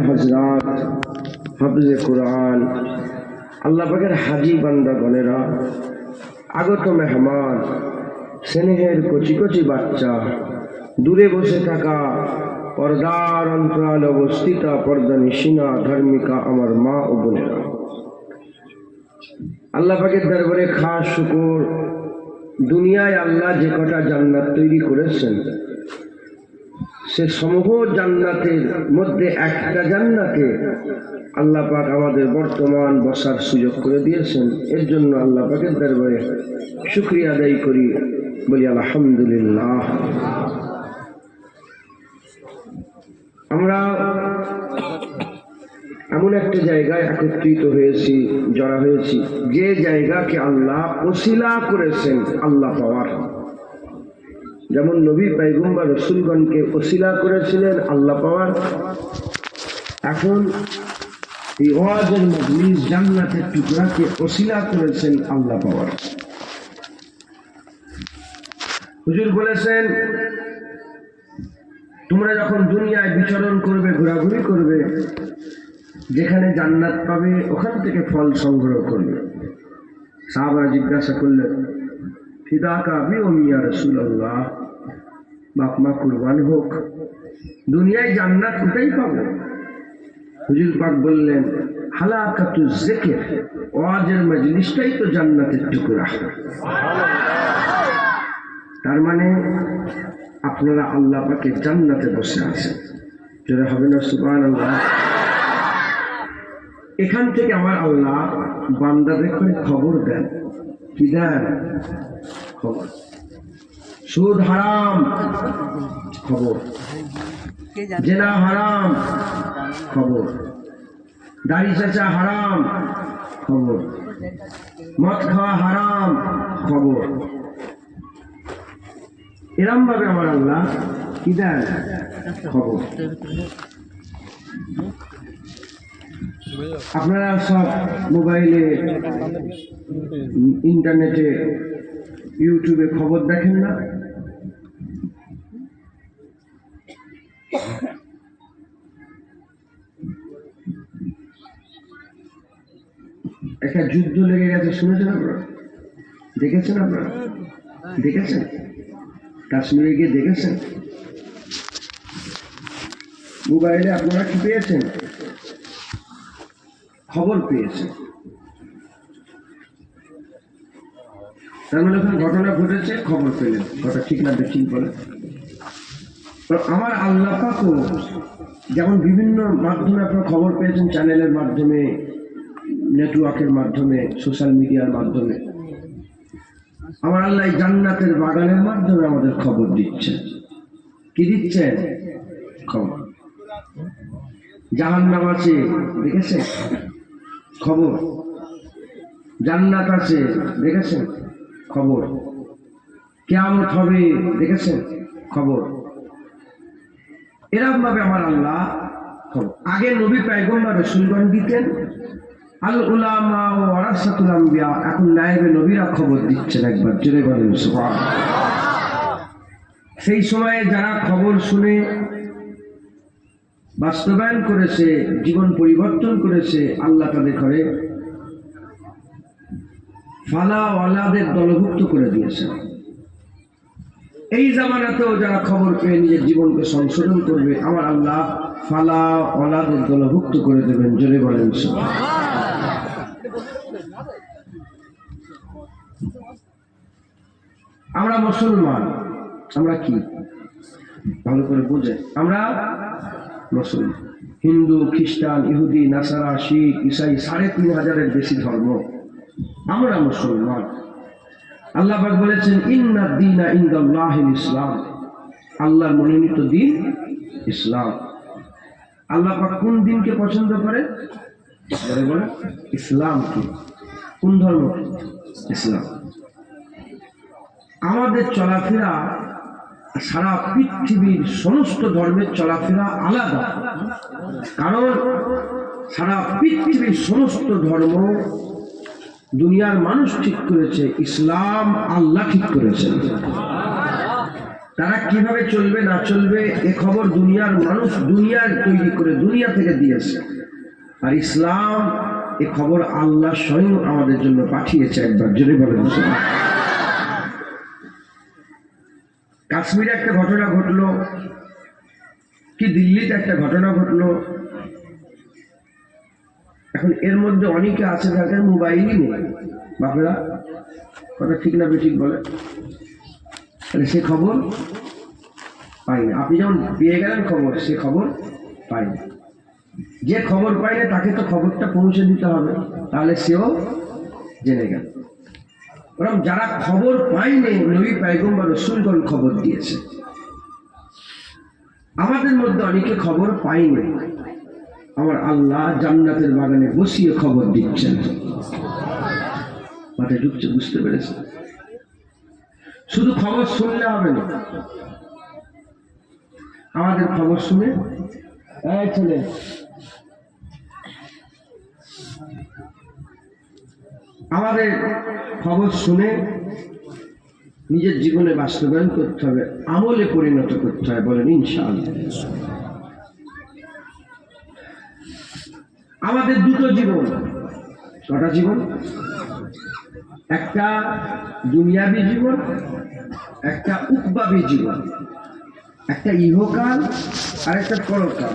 হযরত হাফেজে কুরআন আল্লাহ পাকের হাজী বান্দাগণেরা, আগত মেহমান, স্নেহের কচি কচি বাচ্চা, দূরে বসে থাকা পর্দার অন্তরালে অবস্থিত পর্দানিশিনা ধার্মিকা আমার মা ও বোনেরা, আল্লাহ পাকের দরবারে খাস শুকর। দুনিয়ায় আল্লাহ যে কটা জান্নাত তৈরি করেছেন, সে সমূহ জান্নাতের মধ্যে একটা জান্নাতে আল্লাহ পাক আমাদের বর্তমান বসার সুযোগ করে দিয়েছেন। এর জন্য আল্লাহ পাকের দরবারে শুকরিয়া আদায় করি, বলি আলহামদুলিল্লাহ। আমরা এমন একটা জায়গায় একত্রিত হয়েছি, জড়া হয়েছি, যে জায়গাকে আল্লাহ ওসিলা করেছেন আল্লাহ পাওয়ার। যেমন নবী পয়গম্বর রাসূলগণকে ওসিলা করেছিলেন আল্লাহ পাওয়ার, এখন এই ওয়াজের মজলিস জান্নাতের টুকরাকে ওসিলা করেছেন আল্লাহ পাওয়ার। হুজুর বলেছেন, তোমরা যখন দুনিয়ায় বিচরণ করবে, ঘোরাঘুরি করবে, যেখানে জান্নাত পাবে ওখান থেকে ফল সংগ্রহ করবে। সাহাবারা জিজ্ঞাসা করলেন, ফিদাকা আবি ও ইয়া রাসূলুল্লাহ, বাপ মা কুরবান হোক, দুনিয়ায় জান্নাত কোথায় পাবো? হুজুর পাক বললেন, হালাকাতু যিকর, ওয়াজের মজলিসটাই তো জান্নাতের টুকরা। তার মানে আপনারা আল্লাহ পাকের জান্নাতে বসে আছেন। যারা হবে না সুবহানাল্লাহ। এখান থেকে আমার আল্লাহ বান্দাদের করে খবর দেন। কি দেন? খবর। সুদ হারাম, খবর। জেনা হারাম, খবর। দাড়ি চাচা হারাম, খবর। মদ খাওয়া হারাম, খবর। এরম ভাবে আমার আল্লাহ কি দেন? খবর। আপনারা সব মোবাইলে, ইন্টারনেটে, ইউটিউবে খবর দেখেন না? একটা যুদ্ধ লেগে গেছে, শুনেছেন আপনারা? দেখেছেন আপনারা? দেখেছেন? কাশ্মীরে গিয়ে দেখেছেন? মোবাইলে আপনারা কি পেয়েছেন? খবর পেয়েছেন। তার মানে যখন ঘটনা ঘটেছে খবর পেলেন, কথা ঠিক না ঠিক বলে। আমার আল্লাহ পাকও যেমন বিভিন্ন মাধ্যমে আপনারা খবর পেয়েছেন, চ্যানেলের মাধ্যমে, নেটওয়ার্কের মাধ্যমে, সোশ্যাল মিডিয়ার মাধ্যমে, আমার আল্লাহ জান্নাতের বাগানের মাধ্যমে আমাদের খবর দিচ্ছেন। কি দিচ্ছেন? খবর। জাহান্নাম আছে, দেখেছেন? খবর। জান্নাত আছে, দেখেছেন? খবর। কিয়ামত হবে, দেখেছেন? খবর। এরকম ভাবে আমার আল্লাহ খবর। আগে নবী পয়গম্বর রাসূলগণ দিতেন, আল উলামা ওয়ারাসাতুল আম্বিয়া, এখন নায়েবে নবীরা খবর দিচ্ছেন। একবার জোরে বলেন সুবহানাল্লাহ। সেই সময়ে যারা খবর শুনে বাস্তবায়ন করেছে, জীবন পরিবর্তন করেছে, আল্লাহ তাদের ঘরে ফালা ওয়ালাদের দলভুক্ত করে দিয়েছে। এই জামানাতেও যারা খবর পেয়ে নিজের জীবনকে সংশোধন করবে, আমার আল্লাহ ফালা ওয়ালাদের দলভুক্ত করে দেবেন। জোরে বলেন সুবহানাল্লাহ। আমরা মুসলমান, আমরা কি ভালো করে বুঝে, আমরা মুসলমান। হিন্দু, খ্রিস্টান, ইহুদি, নাসারা, শিখ, ইসাই, ৩,৫০০-এর বেশি ধর্ম, আমরা মুসলমান। আল্লাহ পাক বলেছেন, ইন্না দীনা ইনদাল্লাহিল ইসলাম, আল্লাহর মনোনীত দিন ইসলাম। আল্লাহ পাক কোন দিনকে পছন্দ করে? বলে ইসলাম। কি? কোন ধর্ম? ইসলাম। আমাদের চলাফেরা সারা পৃথিবীর সমস্ত ধর্মের চলাফেরা আলাদা, কারণ সারা পৃথিবীর সমস্ত ধর্ম দুনিয়ার মানুষ ঠিক করেছে, ইসলাম আল্লাহ ঠিক করেছেন। তারা কিভাবে চলবে না চলবে এ খবর দুনিয়ার মানুষ দুনিয়ার তৈরি করে দুনিয়া থেকে দিয়েছে। আর ইসলাম এ খবর আল্লাহ স্বয়ং আমাদের জন্য পাঠিয়েছে। একবার জোরে বলেন। কাশ্মীরে একটা ঘটনা ঘটলো, কি দিল্লিতে একটা ঘটনা ঘটলো। এখন এর মধ্যে অনেকে আছে যাদের মোবাইলই নেই। বাপেরা কথা ঠিক না বেঠিক বলে, তাহলে সে খবর পাইনি। আপনি যেমন পেয়ে গেলেন খবর, সে খবর পাইনি। যে খবর পাইনি তাকে তো খবরটা পৌঁছে দিতে হবে, তাহলে সেও জেনে গেল। বরং যারা খবর পায়নি, নবী পয়গম্বর রাসূলগণ খবর দিয়েছে। আমাদের মধ্যে অনেকে খবর পায়নি, আমার আল্লাহ জান্নাতের বাগানে বসিয়ে খবর দিচ্ছেন। মাথায় ঢুকছে, বুঝতে পেরেছে? শুধু খবর শুনলে হবে না, আমাদের খবর শুনে চলে আমাদের খবর শুনে নিজের জীবনে বাস্তবায়ন করতে হবে, আমলে পরিণত করতে হবে। বলেন ইনশাআল্লাহ। আমাদের দুটো জীবন, কটা জীবন? একটা দুনিয়াবী জীবন, একটা উকবাবী জীবন। একটা ইহকাল আর একটা পরকাল,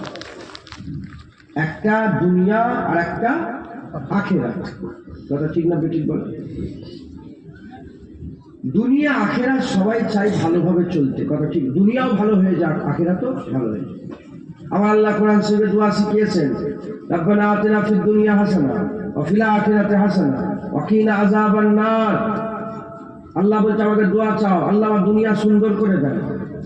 একটা দুনিয়া আর একটা আখিরাত। কথা ঠিক না বেঠিক বলে? দুনিয়া আখিরাত সবাই চাই ভালোভাবে চলতে, কথা ঠিক। দুনিয়াও ভালো হয়ে যাক, আখিরাতও ভালো হয়ে যাক। আমার আল্লাহ কোরআন শরীফে দোয়া শিখিয়েছেন, রব্বানা আতিনা ফিদ দুনিয়া হাসানা ওয়া ফিল আখিরাতি হাসানা ওয়া কিনা আযাবান নার। আল্লাহ বলছে আমাকে দোয়া চাও, আল্লাহ আমার দুনিয়া সুন্দর করে দেন,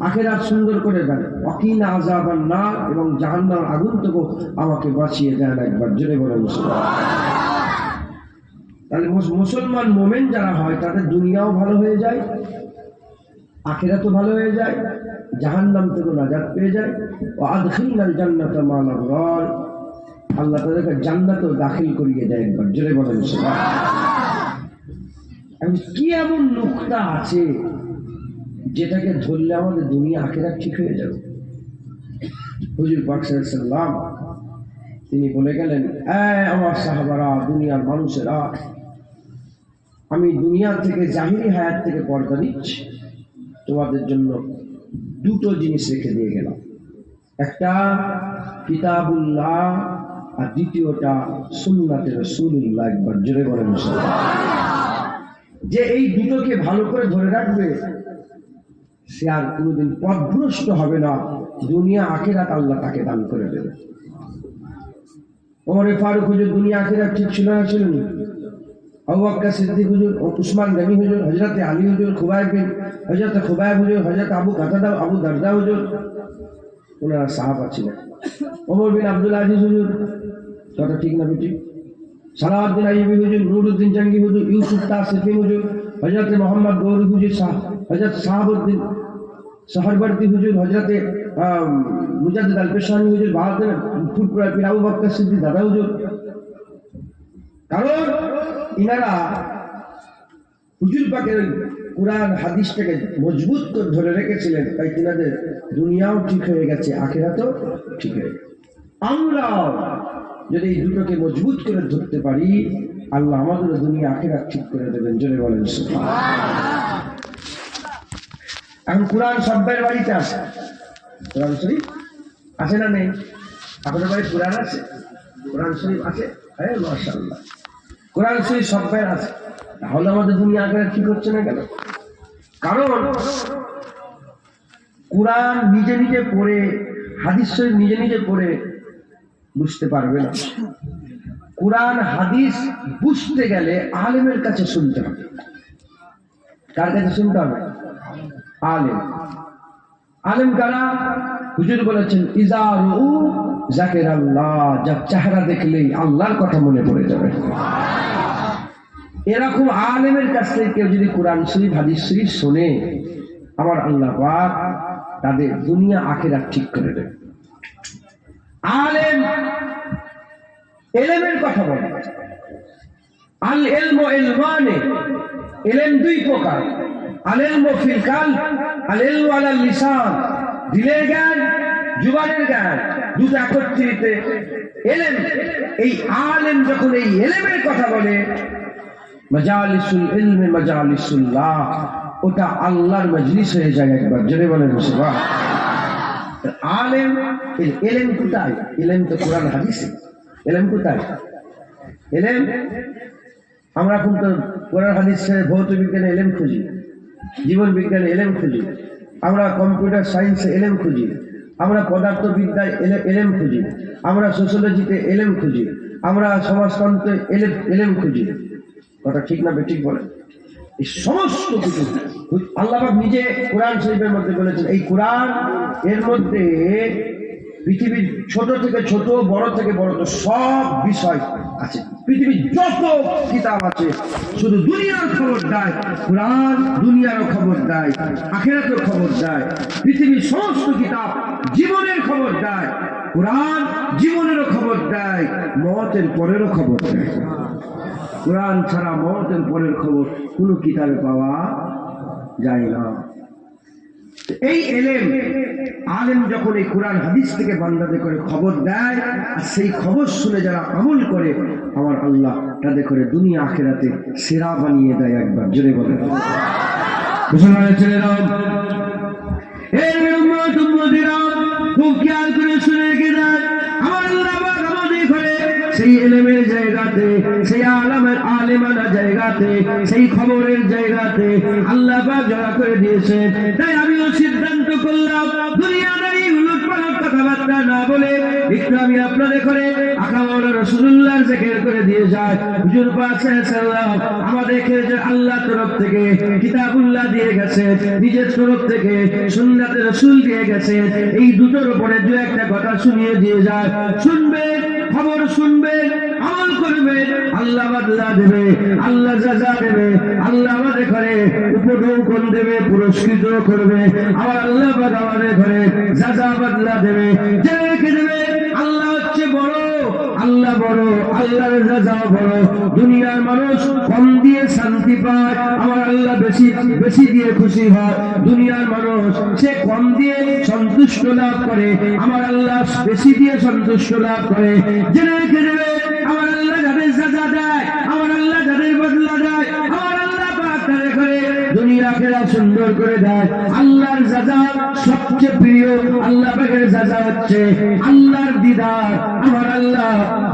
আখিরাত সুন্দর করে দেন, ওয়া কিনা আযাবান নার, এবং জাহান্নামের আগুন থেকে আমাকে বাঁচিয়ে দেন। একবার জোরে বলেন সুবহানাল্লাহ। তাহলে মুসলমান মোমেন যারা হয় তাদের দুনিয়াও ভালো হয়ে যায়, আখিরাতও ভালো হয়ে যায়, জাহান্নাম থেকে নাজাত পেয়ে যায়। ও আদখিলনাল জান্নাতা মা'আল আবরার, আল্লাহ তাদেরকে জান্নাতেও দাখিল করিয়ে দেয়। একবার জোরে বলেন সুবহানাল্লাহ। কি এমন নুকতা আছে যেটাকে ধরলে আমাদের দুনিয়া আখিরাত ঠিক হয়ে যাবে? হুজুর পাক সাল্লাল্লাহু আলাইহি ওয়াসাল্লাম তিনি বলে গেলেন, আমার সাহাবারা, দুনিয়ার মানুষেরা, আমি দুনিয়া থেকে জাহিরি হায়াত থেকে পর্দা দিচ্ছি, তোমাদের জন্য দুটো জিনিস রেখে দিয়ে গেলাম। একটা কিতাবুল্লাহ আর দ্বিতীয়টা সুন্নাতে রাসূলুল্লাহ। একবার জোরে বলেন যে এই দুটোকে ভালো করে ধরে রাখবে, সে আর কোনোদিন পথভ্রষ্ট হবে না, দুনিয়া আখিরাত আল্লাহ তাকে দান করে দেবে। ওমর ফারুক হুজুর দুনিয়া আখিরাত ঠিক ছিল না, ছিল না? আবু বকর সিদ্দিক হুজুর, উসমান গনি হুজুর, হযরত আলী হুজুর, হযরত খুবাইব হুজুর, হযরত আবু কাতাদা, আবু দারদা হুজুর, ওনারা সাহাবা ছিলেন। ওমর বিন আব্দুল আজিজ হুজুর, কথা ঠিক না বেটি? সালাউদ্দিন আইয়ুবী হুজুর, নুরউদ্দিন জঙ্গি হুজুর, ইউসুফ তাসিফি হুজুর, হযরত মোহাম্মদ গৌরী হুজুর, হযরত শাহাবুদ্দিন সহরবর্তী হুজুর, হযরত মুজাদ্দিদ আল-পেশাওয়ানি হুজুর, বাহাদুর ফুটপুরা পীর আবু বকর সিদ্দিক দাদা হুজুর। কারণ ইনারা হুজুর পাকের কুরআন হাদিসটাকে মজবুত করে ধরে রেখেছিলেন, তাই তিনাদের দুনিয়াও ঠিক হয়ে গেছে, আখিরাতও ঠিক হয়ে গেছে। আমরা যদি এই দুটোকে মজবুত করে ধরতে পারি, আল্লাহ আমাদের দুনিয়া আখিরাত ঠিক করে দেবেন। জোরে বলেন সুবহানাল্লাহ। এখন কুরআন সবার বাড়িতে আছে, কোরআন শরীফ আছে না নেই? আপনাদের বাড়ি কুরআন আছে, কোরআন শরীফ আছে? হ্যাঁ, মাশাআল্লাহ, কোরআন শরীফ সবার আছে। তাহলে আমাদের দুনিয়া আখিরাত ঠিক হচ্ছে না কেন? কারণ কুরআন নিজে নিজে পড়ে, হাদিস শরীফ নিজে নিজে পড়ে বুঝতে পারবে না। কুরআন হাদিস বুঝতে গেলে আলেমের কাছে শুনতে হবে। কার কাছে শুনতে হবে? আলেম। আলেম কারা? হুজুর বলেছেন, ইজা রু যাকিরাল্লাহ, যার চেহারা দেখলেই আল্লাহর কথা মনে পড়ে যাবে। এরকম আলেমের কাছ থেকে কেউ যদি কোরআন শরীফ হাদিস শরীফ শোনে, আমার আল্লাহ পাক তাদের দুনিয়া আখিরাত ঠিক করে দেবে। আলেম ইলমের কথা বলে। আল ইলমু ইলমানে, ইলম দুই প্রকার, আল ইলমু ফিল কালব, আল ইলমু আলাল লিসান, দিলের জ্ঞান, জুবানের জ্ঞান, দুটো একত্রিত ইলম। এই আলেম যখন এই ইলমের কথা বলে, মাজালিসুল ইলমি মাজালিসুল্লাহ, ওটা আল্লাহর মজলিস হয়ে যায়। একবার জোরে বলেন সুবহান। আলেম ইলম কোথায়? ইলম তো কোরআন হাদিসে। ইলম কোথায়? ইলম আমরা কিন্তু কোরআন হাদিসে ভৌত বিজ্ঞানে ইলম খুঁজি, জীবন বিজ্ঞানে ইলম খুঁজি, আমরা কম্পিউটার সায়েন্সে ইলম খুঁজি, আমরা পদার্থবিদ্যায় ইলম খুঁজি, আমরা সোশ্যোলজিতে ইলম খুঁজি, আমরা সমাজতন্ত্রে ইলম খুঁজি। কথা ঠিক না বেঠিক বলেন? এই সমস্ত কিছু আল্লাহ পাক নিজে কোরআন শরীফের মধ্যে বলেছেন। এই কোরআন এর মধ্যে পৃথিবীর ছোট থেকে ছোট, বড় থেকে বড় তো সব বিষয় আছে। পৃথিবীর যত কিতাব আছে শুধু দুনিয়ার খবর দেয়, কোরআন দুনিয়ারও খবর দেয়, আখিরাতের খবর দেয়। পৃথিবীর সমস্ত কিতাব জীবনের খবর দেয়, কোরআন জীবনেরও খবর দেয়, মওতের পরেরও খবর দেয়। কোরআন ছাড়া মওতের পরের খবর কোনো কিতাবে পাওয়া যায় না। এই ইলম আলেম যখন এই কোরআন হাদিস থেকে বান্দাদের করে খবর দেয়, আর সেই খবর শুনে যারা আমল করে, আমার আল্লাহ তাদের করে দুনিয়া আখিরাতে সেরা বানিয়ে দেয়। একবার জোরে বলেন মুসলমানের ছেলেরা, এই উম্মত উম্মতিরা খুব খেয়াল করে শুনে রেখে দেন। আমার আল্লাহ পাক আমাদের করে সেই ইলমের জায়গাতে, সেই আলেমানা জায়গাতে, সেই খবরের জায়গাতে আল্লাহ পাক জড়া করে দিয়েছেন। তাই আমিও সিদ্ধান্ত করলাম দুনিয়াদারি উলটপালট কথাবার্তা না বলে একটু আমি আপনাদের করে আকামল রাসূলুল্লাহর জিকির করে দিয়ে যায়। হুজুর পাক সাল্লাল্লাহু আমাদেরকে যে আল্লাহ তরফ থেকে কিতাবুল্লাহ দিয়ে গেছে, নিজের তরফ থেকে সুন্নাতে রাসূল দিয়ে গেছে, এই দুটোর উপরে দু একটা কথা শুনিয়ে দিয়ে যায়। শুনবেন, খবর শুনবেন, আমল করবেন, আল্লাহ বদলা দেবে, আল্লাহ সাজা দেবে, আল্লাহ আমাদের ঘরে উপঢৌকন দেবে, পুরস্কৃত করবে। আমার আল্লাহ পাক আমাদের ঘরে সাজা বদলা দেবে, জেনে দেবে। আল্লাহ হচ্ছে বড়, আল্লাহ বড়, আল্লাহর সাজা বড়। দুনিয়ার মানুষ কম দিয়ে শান্তি পায়, আমার আল্লাহ বেশি বেশি দিয়ে খুশি হয়। দুনিয়ার মানুষ সে কম দিয়ে সন্তুষ্ট লাভ করে, আমার আল্লাহ বেশি দিয়ে সন্তুষ্ট লাভ করে। জেনে রেখে দেবে, আমার আল্লাহ যাদের সাজা দেয়, আমার আল্লাহ যাদের বদলা দেয়, আমার আল্লাহ পাক তাদের করে দুনিয়া আখিরাত সুন্দর করে দেয়। আল্লাহর সাজা সবচেয়ে প্রিয়, আল্লাহ পাকের সাজা হচ্ছে আল্লাহর দিদার। আমার আল্লাহ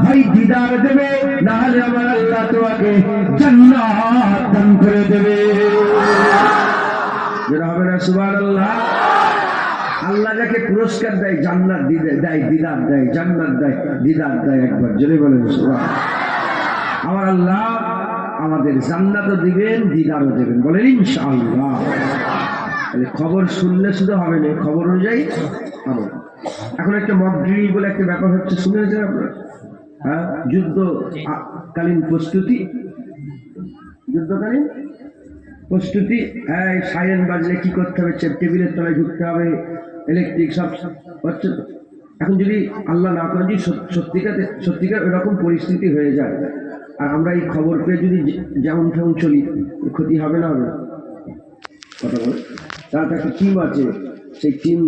হয় দিদার দেবে, না হলে আমার আল্লাহ তোমাকে জান্নাত দান করে দেবে। যেটা হবে না সুবহানাল্লাহ। আল্লাহ যাকে পুরস্কার দেয় জান্নাত দেয়, দিদার দেয়, জান্নাত দেয়, দিদার দেয়। একবার জোরে বলেন সুবহানাল্লাহ। আমার আল্লাহ আমাদের জান্নাতও দিবেন, দিদারও দেবেন, বলেন ইনশাআল্লাহ। খবর শুনলে শুধু হবে না, খবর অনুযায়ী আমল। এখন একটা মক ড্রিল বলে একটা ব্যাপার হচ্ছে, শুনেছেন আপনারা? হ্যাঁ, যুদ্ধকালীন প্রস্তুতি, যুদ্ধকালীন প্রস্তুতি। হ্যাঁ, সাইরেন বাজলে কি করতে হবে, টেবিলের তলায় ঢুকতে হবে, ইলেকট্রিক সব হচ্ছে। এখন যদি আল্লাহ না করে যদি সত্যিকার এরকম পরিস্থিতি হয়ে যায়, আর আমরা এই খবর পেয়ে যদি যেমন তেমন চলি, ক্ষতি হবে না? হবে কথা বলে। তার একটা টিম আছে, সেই টিম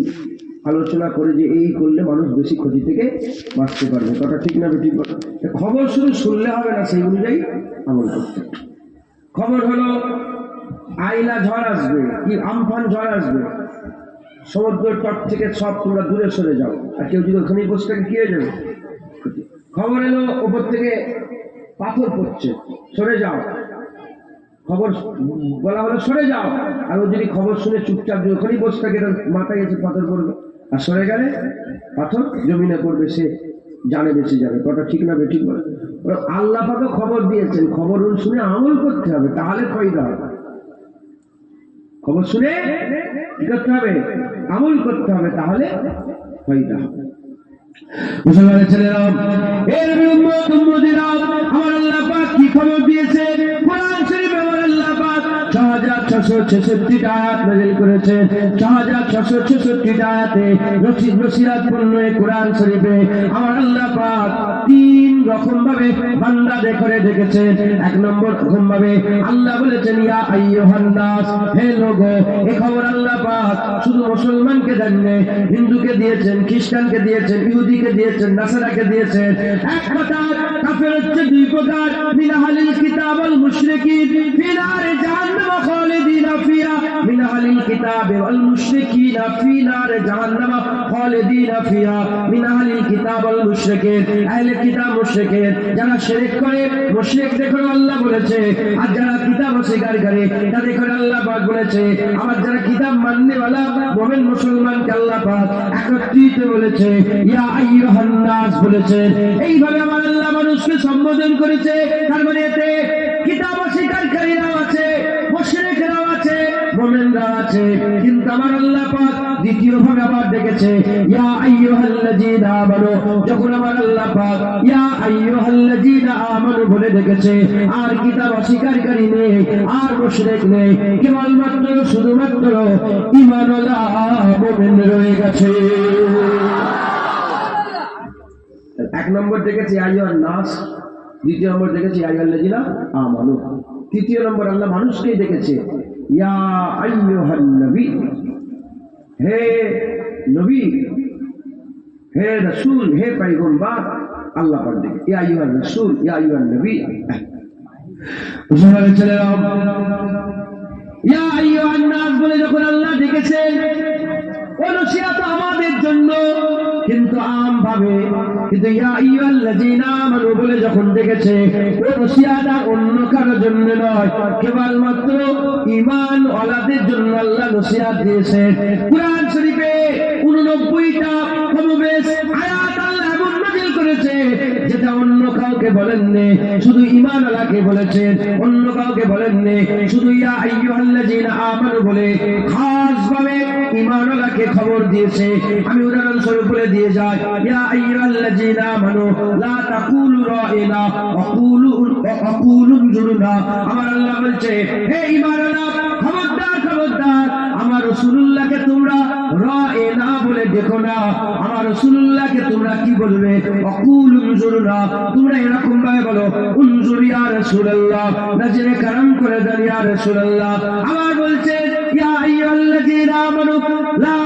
আলোচনা করে যে এই করলে মানুষ বেশি ক্ষতি থেকে বাঁচতে পারবে। কথা ঠিক না ঠিক? খবর শুধু শুনলে হবে না, সেই অনুযায়ী আমল করতে। খবর হলো আইলা ঝড় আসবে, কি আমফান ঝড় আসবে, সমুদ্রের তট থেকে সব তোমরা দূরে সরে যাও। আর কেউ যদি ওখানেই বসে থাকে কি হয়ে যাবে? খবর এলো ওপর থেকে পাথর পড়ছে, সরে যাও। খবর বলা হলো সরে যাও, আর ও যদি খবর শুনে চুপচাপ ওখানেই বসে থাকে, তার মাথায় এসে পাথর পড়বে, আর সরে গেলে পাথর জমিনে পড়বে, সে জানে বেঁচে যাবে। কথা ঠিক না বেঠিক? বলে আল্লাহ পাক খবর দিয়েছেন, খবর শুনে আমল করতে হবে, তাহলে ফায়দা হবে। খবর শুনে কি করতে হবে? আমল করতে হবে, তাহলে ফায়দা হবে। মুসলমানের ছেলেরা, এর উম্মত উম্মতিরা, আমার আল্লাহ পাক কি খবর দিয়েছে? কোরআন শরীফে আমার আল্লাহ পাক 6666 আয়াত নাযিল করেছেন। 6666 আয়াতে নসিরাতপূর্ণ এই কোরআন শরীফে আমার আল্লাহ পাক 3 রকম ভাবে বান্দাদের করে ডেকেছেন। এক নম্বর রকম ভাবে আল্লাহ বলেছেন ইয়া আইয়ুহান নাস, হে লোগো। এই খবর আল্লাহ পাক শুধু মুসলমানকে দেননি, হিন্দুকে দিয়েছেন, খ্রিস্টানকে দিয়েছেন, ইহুদিকে দিয়েছেন, নাসারাকে দিয়েছেন। এক কথা কাফের হচ্ছে দুই প্রকার, মিন আহলিল কিতাব ওয়াল মুশরিকিন ফি নারি জাহান্নাম খালিদিনা ফিহা, মিন আহলিল কিতাব ওয়াল মুশরিকিন ফি নারি জাহান্নাম খালিদিনা ফিহা, মিন আহলিল কিতাব ওয়াল মুশরিকিন, আহলে কিতাব মুশরিকিন যারা শিরক করে, মুশরিকদের করে আল্লাহ বলেছে, আর যারা কিতাব অস্বীকার করে তাদের করে আল্লাহ পাক বলেছে। আবার যারা কিতাব মাননেওয়ালা মুমিন মুসলমানকে আল্লাহ পাক একত্রিত বলেছে, ইয়া আইয়ুহান নাস বলেছে। এইভাবে আমার আল্লাহ মানুষকে সম্বোধন করেছে। তার মানে এতে কিতাব অস্বীকারীরাও আছে, মুশরিকরাও আছে, মুমিনরাও আছে। কিন্তু আমার আল্লাহ পাক দ্বিতীয় ভাবে আবার ডেকেছে ইয়া আইয়ুহাল্লাযীনা আমানু। যখন আমার আল্লাহ পাক ইয়া আইয়ুহাল্লাযীনা আমানু বলে ডেকেছে, আর কিতাব অস্বীকারী নেই, আর মুশরিক নেই, কেবলমাত্র শুধুমাত্র ঈমানওয়ালা মুমিন রয়ে গেছে। এক নম্বর ডেকেছে ইয়া আইয়ুহান নাস, দ্বিতীয় নম্বর ডেকেছে ইয়া আইয়ুহাল্লাযীনা আমানু, তৃতীয় নম্বর আল্লাহ মানুষকেই ডেকেছে ইয়া আইয়ুহান নবী, হে নবী, হে রাসূল, হে পয়গম্বর। আল্লাহ পাক ডেকে ইয়া আইয়ুহান রাসূল, ইয়া আইয়ুহান নবী। বুঝতে চলে ইয়া আইয়ুহান নাস বলে যখন আল্লাহ ডেকেছেন, ওই নসিহত আমাদের জন্য কিন্তু আম ভাবে। কিন্তু ইয়া আইয়ুহাল্লাযীনা আমানু বলে যখন ডেকেছে, ওই নসিহত অন্য কারোর জন্য নয়, কেবলমাত্র ঈমান ওয়ালাদের জন্য আল্লাহ নসিহত দিয়েছেন। কুরআন শরীফে 89টা কমবেশ আয়াত আল্লাহ এমন নাযিল করেছে যেটা অন্য কাউকে বলেননি, শুধু ঈমান ওয়ালাকে বলেছেন, অন্য কাউকে বলেননি। শুধু ইয়া আইয়ুহাল্লাযীনা আমানু বলে খাস ভাবে ঈমান ওয়ালাকে খবর দিয়েছে। আমি উদাহরণ স্বরূপ বলে দিয়ে যাই, ইয়া আইয়ুহাল্লাযীনা আমানু লা তাকুলু রাইনা ওয়া কুলু উনজুরনা। আমার আল্লাহ বলছে, হে ঈমান ওয়ালা, খবরদার খবরদার, আমার রাসূলুল্লাহকে তোমরা রাইনা বলে দেখো না। আমার রাসূলুল্লাহকে তোমরা কি বলবে? ওয়া কুলু উনজুরনা, তোমরা এরকম ভাবে বলো, উনজুর ইয়া রাসূলুল্লাহ, নজরে করম করে দেন ইয়া রাসূলুল্লাহ। আবার বলছে ইয়া আইয়ুহাল্লাযীনা আমানু লা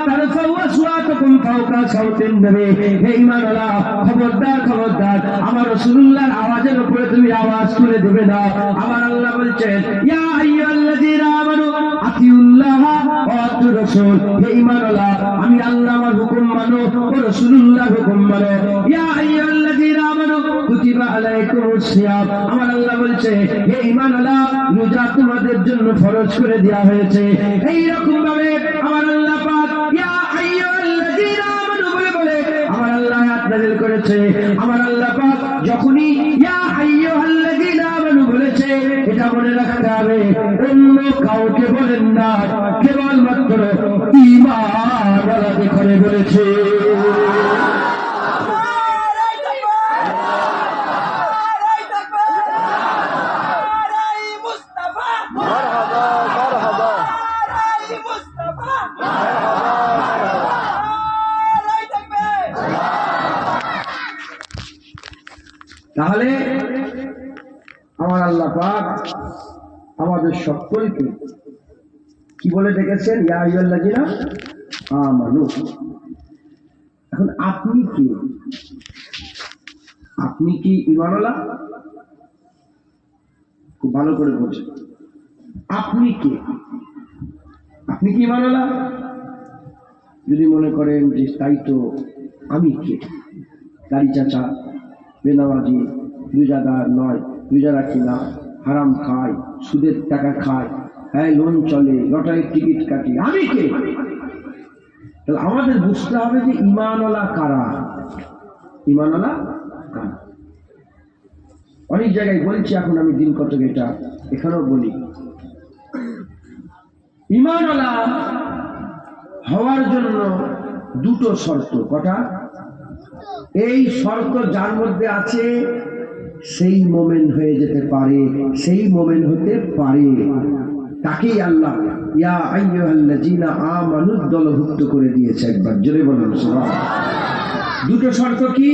তারফাউ আসওয়াতাকুম ফাওকা সাওতিন নবী, হে ঈমানওয়ালা, খবরদার খবরদার, আমার রাসূলুল্লাহর আওয়াজের উপরে তুমি আওয়াজ তুলে দেবে না। আমার আল্লাহ বলছেন ইয়া আইয়ুহাল্লাযীনা আমানু আতিউল্লাহ ওয়া আতিউর রাসূল, হে ঈমানওয়ালা, আমি আল্লাহ আমার হুকুম মানো ও রাসূলুল্লাহর হুকুম মানো। ইয়া আইয়ুহাল্লাযীনা আমানু কুতিবা আলাইকুমুস সিয়াম, আমার আল্লাহ বলছে, হে ঈমানওয়ালা, রোজা তোমাদের জন্য ফরজ করে দেওয়া হয়েছে। এই রকম ভাবে আমার আল্লাহ পাক ইয়া আইয়ুহাল্লাযীনা আমানু বলে বলে আমার আল্লাহ আয়াত নাযিল করেছে। আমার আল্লাহ পাক যখনই ইয়া আইয়ুহাল্লাযীনা আমানু বলেছে, এটা মনে রাখতে হবে, অন্য কাউকে বলেন না, কেবলমাত্র ঈমানওয়ালাকে করে বলেছে। তাহলে আমার আল্লাহ পাক আমাদের সকলকে কি বলে ডেকেছেন? ইয়া আইয়ুহাল্লাযীনা আমানু। এখন আপনি কি? আপনি কি ঈমানওয়ালা? খুব ভালো করে বলছেন, আপনি কি? আপনি কি ঈমানওয়ালা? যদি মনে করেন যে তাই তো আমি কে, দাড়ি চাচা, বেনামাজি, রোজাদার নয়, রোজা রাখি না, হারাম খায়, সুদের টাকা খায়, হ্যাঁ লোন চলে, লটারির টিকিট কাটি, আমি কে? তাহলে আমাদের বুঝতে হবে যে ঈমানওয়ালা কারা, ঈমানওয়ালা কারা। অনেক জায়গায় বলছি, এখন আমি দিন কতক এটা এখানেও বলি, ঈমানওয়ালা হওয়ার জন্য দুটো শর্ত। কটা? এই শর্ত যার মধ্যে আছে সেই মোমেন হয়ে যেতে পারে, সেই মোমেন হতে পারে, তাকেই আল্লাহ ইয়া আইয়ুহাল্লাযীনা আমানু দলভুক্ত করে দিয়েছে। একবার জোরে বলুন সুবহানাল্লাহ। দুটো শর্ত কি?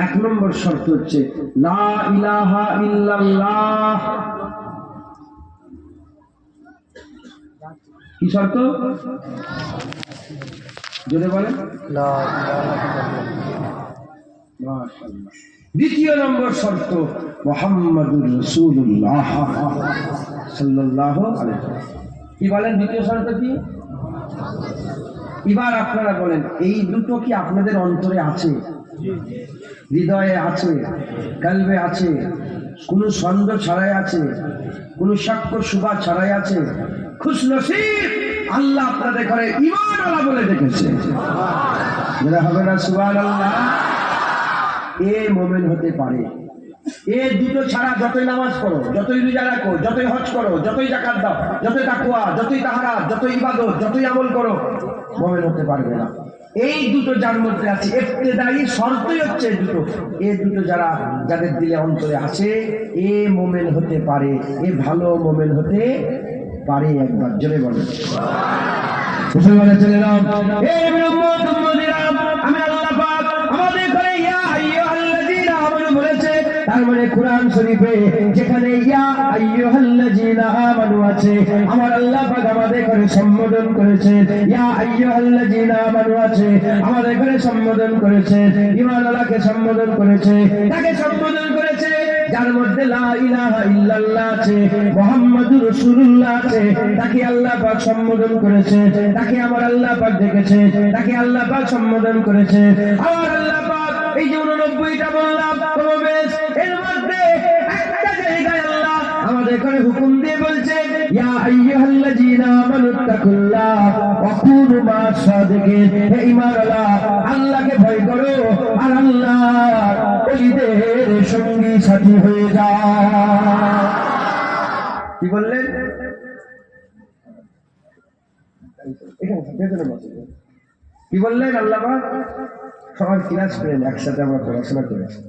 এক নম্বর শর্ত হচ্ছে লা ইলাহা ইল্লাল্লাহ। কি শর্ত? জোরে বলেন। দ্বিতীয় নম্বর শর্ত মুহাম্মাদুর রাসূলুল্লাহ সাল্লাল্লাহু আলাইহি ওয়াসাল্লাম। কি বলেন দ্বিতীয় শর্ত কি? এবার আপনারা বলেন এই দুটো কি আপনাদের অন্তরে আছে, হৃদয়ে আছে, কলবে আছে, কোনো সন্দেহ ছাড়াই আছে, কোনো সাক্ষ্য শুভা ছাড়াই আছে? খুশনসিব আল্লাহ আপনাদের ঘরে ঈমান আলা বলে ডেকেছে। যারা হবে না সুবহানাল্লাহ, এ মুমিন হতে পারে। এই দুটো ছাড়া যতই নামাজ পড়ো, যতই রোজা রাখো, যতই হজ করো, যতই যাকাত দাও, যতই তাকওয়া, যতই তাহারাত, যতই ইবাদত, যতই আমল করো, মুমিন হতে পারবে না। এই দুটো যার মধ্যে আছে, ইবতিদায়ী শর্তই হচ্ছে এই দুটো। এই দুটো যাদের দিলে অন্তরে আছে, এ মুমিন হতে পারে, এ ভালো মুমিন হতে পারে। একবার জোরে বলেন মুসলমানের ছেলেরা, এই উম্মত উম্মতিরা, আমি আল্লাহ পাক আমাদের ঘরে ইয়া আইয়ুহাল্লাযীনা আমানু বলেছে। তার মানে কোরআন শরীফে যেখানে ইয়া আইয়ুহাল্লাযীনা আমানু আছে, আমার আল্লাহ পাক আমাদের ঘরে সম্বোধন করেছে। ইয়া আইয়ুহাল্লাযীনা আমানু আছে, আমাদের ঘরে সম্বোধন করেছে। ঈমানওয়ালাকে সম্বোধন করেছে, তাকে সম্বোধন করেছে যার মধ্যে লা ইলাহা ইল্লাল্লাহ আছে, মুহাম্মাদুর রাসূলুল্লাহ আছে, তাকে আল্লাহ পাক সম্বোধন করেছে। তাকে আমার আল্লাহ পাক ডেকেছে, তাকে আল্লাহ পাক সম্বোধন করেছে। আমার আল্লাহ পাক এই যে 89টা বললাম প্রবেশ, এর মধ্যে একটা জায়গায় আল্লাহ আমাদের করে হুকুম দিয়ে বলছে ইয়া আইয়ুহাল্লাযীনা আমানুত্তাকুল্লাহ ওয়া কুনু মা'আস সাদিকিন। হে ঈমানওয়ালা, আল্লাহকে ভয় করো আর আল্লাহর ওলিদের সঙ্গী সাথী হয়ে যাও। কি বললেন? কি বললেন? আল্লাহ পাক সবাই ক্লাস করেন, একসাথে আমরা পড়াশোনা করেছি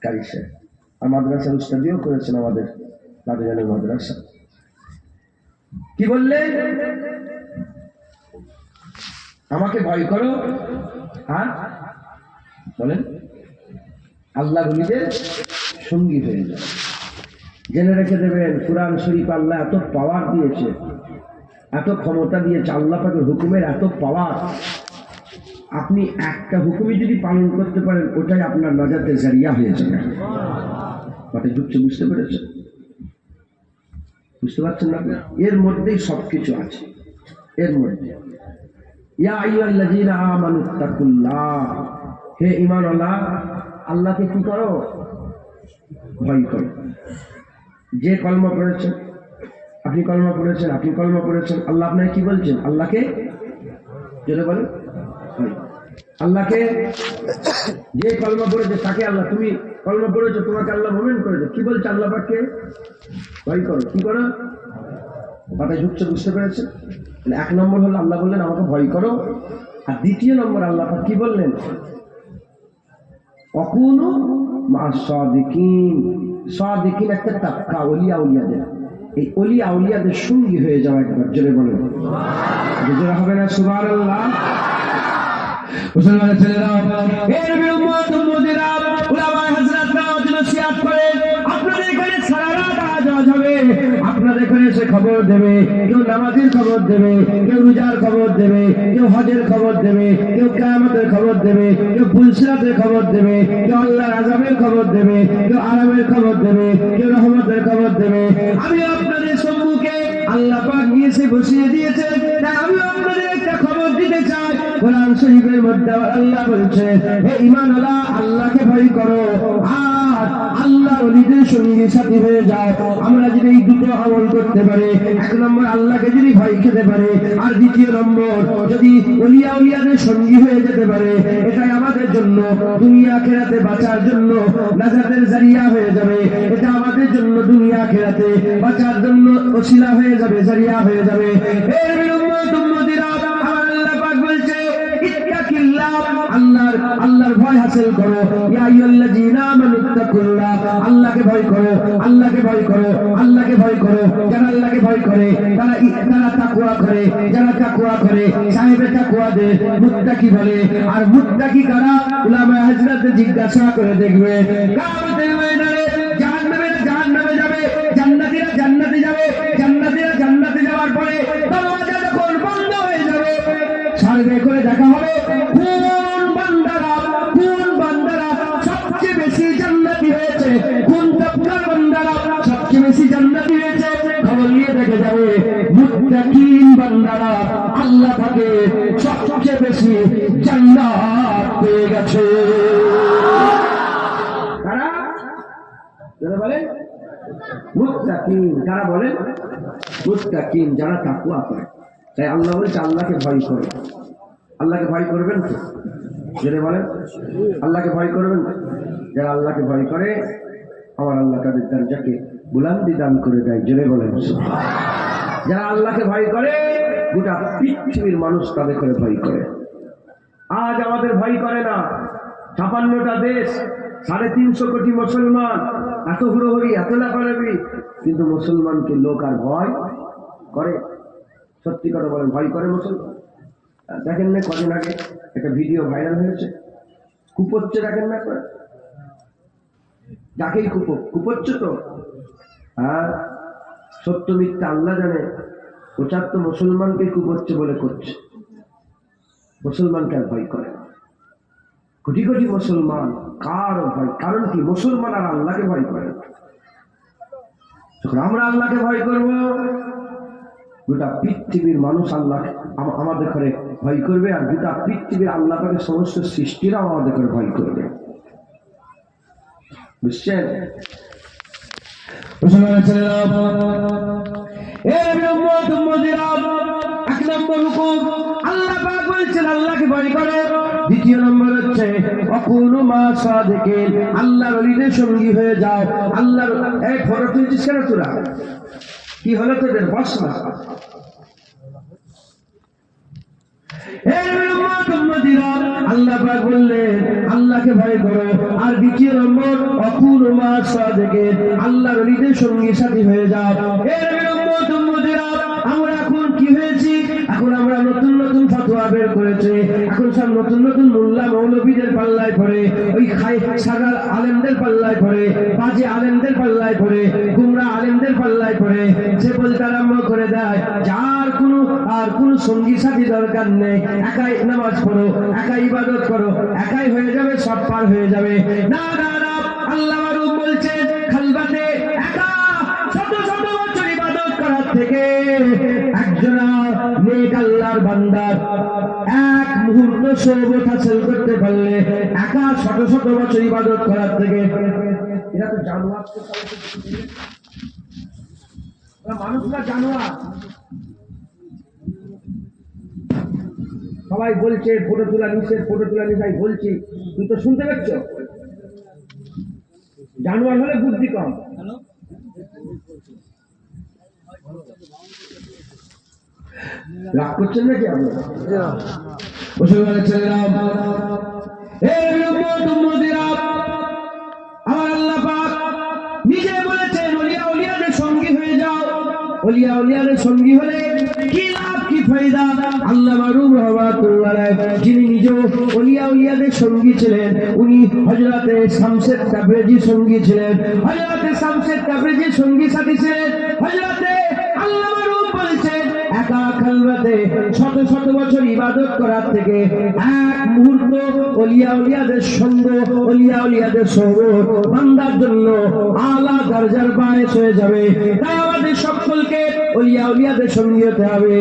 কারি সাহেব, আর মাদ্রাসার উস্তাদিও করেছেন আমাদের দাদুজানের মাদ্রাসা। কি বললেন? আমাকে ভয় করো আর বলেন আল্লাহ ওলিদের সঙ্গী হয়ে যায়। জেনে রেখে দেবেন, কোরআন শরীফ আল্লাহ এত পাওয়ার দিয়েছে, এত ক্ষমতা দিয়েছে, আল্লাহ পাকের হুকুমের এত পাওয়ার। আপনি একটা হুকুমই যদি পালন করতে পারেন, ওটাই আপনার নাজাতের জারিয়া হয়ে যাবে। কথা ঢুকছে, বুঝতে পেরেছেন? বুঝতে পারছেন না? এর মধ্যেই সবকিছু আছে। এর মধ্যে ইয়া আইয়ুহাল্লাযীনা আমানুত্তাকুল্লাহ, হে ঈমানওয়ালা, আল্লাহকে কি করো? ভয় করো। যে কলমা পড়েছেন, আপনি কলমা পড়েছেন, আপনি কলমা পড়েছেন, আল্লাহ আপনাকে কি বলছেন? আল্লাহকে যেটা বলেন আল্লাহকে, যে কলমা পড়েছে তাকে আল্লাহ, তুমি কলমা পড়েছো, তোমাকে আল্লাহ মুমিন করেছে। কি বলছে আল্লাহ পাককে? ভয় করো। কি করো? মাথায় ঢুকছে, বুঝতে পেরেছে? এক নম্বর হলো আল্লাহ বললেন আমাকে ভয় করো, আর দ্বিতীয় নম্বর আল্লাহ পাক কি বললেন? অকুনু মা'আস সাদিকিন। সাদিকিন একটা তাক্কা, ওলিয়া উলিয়াদের, এই ওলিয়া উলিয়াদের সঙ্গী হয়ে যাওয়া। একবার জোরে বলেন, জোরে হবে না সুবহানাল্লাহ? মুসলমানের ছেলেরা, এর উম্মত উম্মতিরা, উলামায়ে হযরতরা নসিহত করে আপনাদের এখানে সারা রাত আওয়াজ হবে, আপনাদের এখানে এসে খবর দেবে। কেউ নামাজের খবর দেবে, কেউ রোজার খবর দেবে, কেউ হজের খবর দেবে, কেউ কিয়ামতের খবর দেবে, কেউ পুলসিরাতের খবর দেবে, কেউ আল্লাহর আযাবের খবর দেবে, কেউ আরামের খবর দেবে, কেউ রহমতের খবর দেবে। আমি আপনাদের সম্মুখে আল্লাহ পাক নিয়ে বসিয়ে দিয়েছেন, তাই আমি আপনাদের একটা খবর দিতে চাই। কোরআন শরীফের মধ্যে আল্লাহ বলছে, হে ঈমানওয়ালা, আল্লাহকে ভয় করো আর আল্লাহর ওলিদের সঙ্গী সাথী হয়ে যাও। আমরা যদি এই দুটো আমল করতে পারি, এক নম্বর আল্লাহকে যদি ভয় খেতে পারে, আর দ্বিতীয় নম্বর যদি ওলিয়া উলিয়াদের সঙ্গী হয়ে যেতে পারে, এটাই আমাদের জন্য দুনিয়া আখিরাতে বাঁচার জন্য নাজাতের জারিয়া হয়ে যাবে। এটা আমাদের জন্য দুনিয়া আখিরাতে বাঁচার জন্য ওসিলা হয়ে যাবে, জারিয়া হয়ে যাবে। এর উম্মত উম্মতিরা, আল্লাহ পাক বলছে ইত্তাকিল্লাহ, আল্লাহর ভয় হাসিল করো। ইয়া আইয়ুহাল্লাযীনা আমানুত্তাকুল্লাহ, আল্লাহকে ভয় করো, আল্লাহকে ভয় করো, আল্লাহকে ভয় করো। যারা আল্লাহকে ভয় করে তারা তাকওয়া করে, যারা তাকওয়া করে সাহেবে তাকওয়াদের মুত্তাকি বলে। আর মুত্তাকি কারা? উলামায়ে হযরত জিজ্ঞাসা করে দেখবে কিয়ামতের ময়দানে জাহান্নামে যাবে, জান্নাতীরা জান্নাতে যাবে, জান্নাতীরা জান্নাতে যাওয়ার পরে দরজা যখন বন্ধ হয়ে যাবে সার্ভে করে দেখা হবে কোন বান্দারা সবচেয়ে বেশি জান্নাতি হয়েছে, কোন তবকার বান্দারা সবচেয়ে বেশি জান্নাতি হয়েছে। খবর নিয়ে দেখে যাবে মুত্তাকিন বান্দারা আল্লাহ পাকে সবচেয়ে বেশি জান্নাত পেয়ে গেছে। কারা বলে? মুত্তাকিন। কারা বলে? মুত্তাকিন, যারা তাকওয়া করে। তাই আল্লাহ বলছে আল্লাহকে ভয় করো। আল্লাহকে ভয় করবেন তো? জোরে বলেন, আল্লাহকে ভয় করবেন? যারা আল্লাহকে ভয় করে আমার আল্লাহ তাদের দরজাকে বুলন্দি দান করে দেয়। জোরে বলেন। যারা আল্লাহকে ভয় করে গোটা পৃথিবীর মানুষ তাদের করে ভয় করে। আজ আমাদের ভয় করে না। ৫৬টা দেশ, ৩৫০ কোটি মুসলমান, এত হুড়োহুড়ি, এত লাফালাফি, কিন্তু মুসলমানকে লোক আর ভয় করে? সত্যি কথা বলেন, ভয় করে মুসলমান? দেখেন না কদিন আগে একটা ভিডিও ভাইরাল হয়েছে, কুপোচ্ছে, দেখেন না? যাকেই কুপোচ্ছে তো, আর সত্য মিথ্যা আল্লাহ জানে। ওটার তো মুসলমানকে কুপোচ্ছে বলে করছে, মুসলমানকে আর ভয় করে। কোটি কোটি মুসলমান কারো ভয়, কারণ কি? মুসলমান আর আল্লাহকে ভয় করে। যখন আমরা আল্লাহকে ভয় করব গোটা পৃথিবীর মানুষ আল্লাহ আমাদের করে ভয় করবে, আর গোটা পৃথিবীর আল্লাহ করে সমস্ত সৃষ্টিরাও আমাদের করে ভয় করবে। বুঝছেন? আল্লাহ পাক বলছেন আল্লাহকে ভয় করে। দ্বিতীয় নম্বর হচ্ছে অকুনু মা সাদিকিন, আল্লাহর ওলিদের সঙ্গী হয়ে যাও। আল্লাহর এই ফটো তুলছিস কেন তোরা? কি হলো তোদের? বস না। আল্লাহ পাক বললেন আল্লাহকে ভয় করো। আর দ্বিতীয় নম্বর অকুনু মা সাদিকিন, আল্লাহর ওলিদের সঙ্গী সাথী হয়ে যাও। আমরা এখন কি হয়েছি? এখন আমরা নতুন নতুন ফতোয়া বের করেছে, এখন সব নতুন নতুন মোল্লা মৌলবীদের পাল্লায় পড়ে, ওই সাগার আলেমদের পাল্লায় পড়ে, বাজে আলেমদের পাল্লায় পড়ে, গুমরা আলেমদের পাল্লায় পড়ে। সে বলতে আরম্ভ করে দেয় যার কোনো সঙ্গী সাথী দরকার নেই, একাই নামাজ পড়ো, একাই ইবাদত করো, একাই হয়ে যাবে, সব পার হয়ে যাবে। না না না, আল্লাহ বলছে খালবাতে একা শত শত বছর ইবাদত করার থেকে একজনা নেক আল্লাহর বান্দার এক মুহূর্ত সোহবত হাসিল করতে পারলে একা শত শত বছর ইবাদত করার থেকে। এরা তো জানোয়ার, মানুষরা জানোয়ার। সবাই বলছে ফটো তোলা নিষেধ, ফটো তোলা নিষেধ, বলছি তুই তো শুনতে পাচ্ছ? জানোয়ার হলে বুদ্ধি কম। রাগ করছেন নাকি আপনারা? মুসলমানের ছেলেরা, আমার আল্লাহ পাক নিজে বলেছেন ওলিয়া উলিয়াদের সঙ্গী হয়ে যাও। ওলিয়া উলিয়াদের সঙ্গী হলে কি লাভ, কি ফায়দা? আল্লাহ মারুফ রহমাতুল্লাহ আলাইহি যিনি নিজে ওলিয়া উলিয়াদের সঙ্গী ছিলেন, উনি হযরতে শামসুদ তাবরিজির সঙ্গী ছিলেন। হযরতে শামসুদ তাবরিজির সঙ্গী সাথী ছিলেন হযরতে আল্লাহ মারুফ বলেছেন একা খালওয়াতে শত শত বছর ইবাদত করার থেকে এক মুহূর্ত ওলিয়া উলিয়াদের সঙ্গ, ওলিয়া উলিয়াদের সোহবত বান্দার জন্য আলা দরজার বায়েস হয়ে যাবে। তাই আমাদের সকলকে ওলিয়া উলিয়াদের সঙ্গী হতে হবে।